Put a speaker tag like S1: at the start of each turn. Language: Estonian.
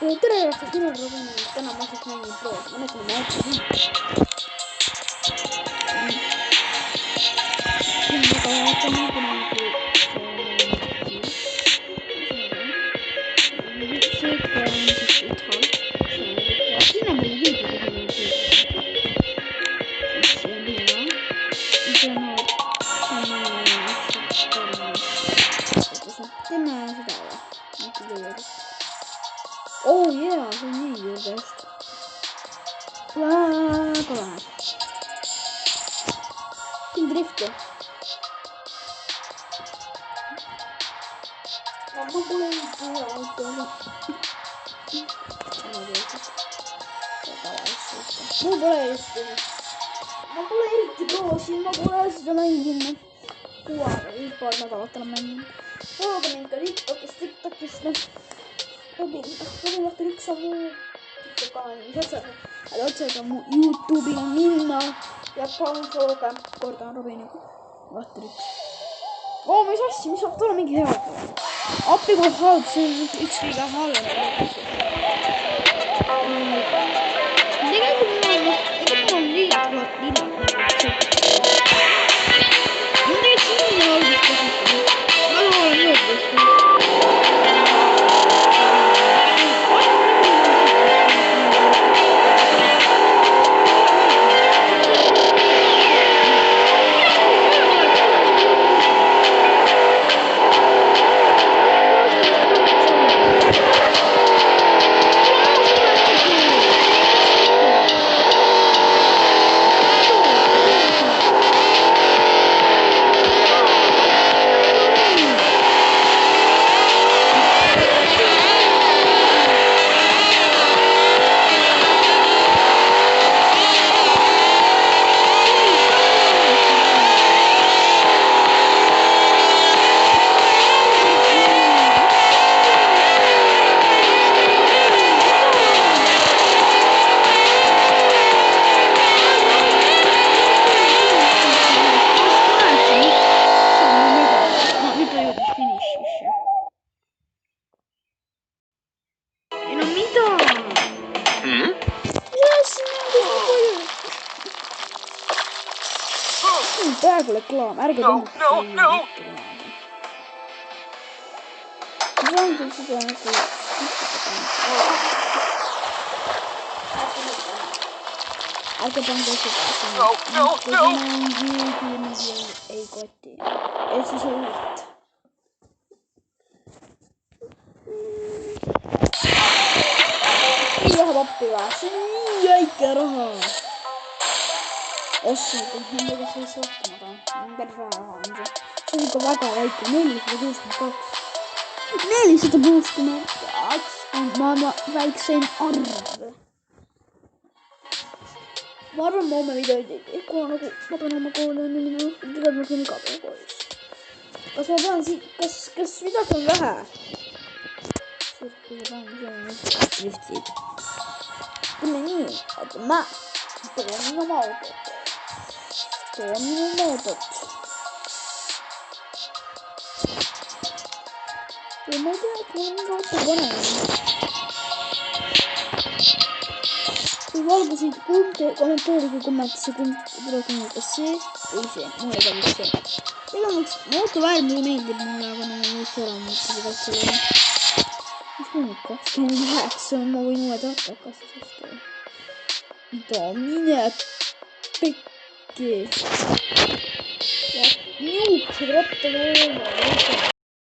S1: tere rahvast, minu Robin, täna ma siis mängin Proos, ma näitan oma otsa siin. See on väga vaatama, kuna nagu see on siis Ithal. Sinna peale keegi kohe ei tee. Siis see on Liina. See on teeme seda või? Äkki kõigepealt. Oh jaa, see on nii juurde just. Väga vähe. Siin drifti. Ma pole eriti hea autoga. Mul pole eriti proosin, ma pole seda mänginud. Paar nädalat olen mänginud. Vaadake mind ka TikTokist. Robin lahti üks sammu. Aga otsaga mu YouTube'ile minna. Ja pausoga kordan Robiniga. Lahti üks. Oo, mis asja, mis saab tulla mingi hea. Appi kui halb, see on üks kõige halvem. Tegelikult mul on liiga liiga. Mul tegelikult siin on algust kasutanud. Ma olen jõudnud. Praegu reklaam, ärge tõmmake seda. See on küll seda nagu... Ärge pange seda. Ei koti. Et siis on uut. Nii läheb appi või? See on nii väike raha. Ostnud, nendega sai sohtama ka. Päris vähe raha on see. See on ikka väga väike. 462. 462 on maailma väikseim arv. Ma arvan, ma homme videoid ei tee. Kuna nagu ma pean oma kooli on minna. Tegelikult ma käin iga päev koolis. Kas ma pean siin... Kas midagi on vähe? Siis kõige panem see on driftid. Teeme nii, et ma toon oma autot. Toon minu mootot. Ja ma ei tea, et mul on mingi auto panem. Kui valgusid kommenteerige kommentisse, kas see või see. Mulle tähendab see. Tegelikult mootoväärm mulle meeldib mulle, aga no muud ära mõtlesid asjale. Mis mul nüüd 29 on, ma võin uued rattakasse osta. Mida mine pekki. Niisugused rattad on.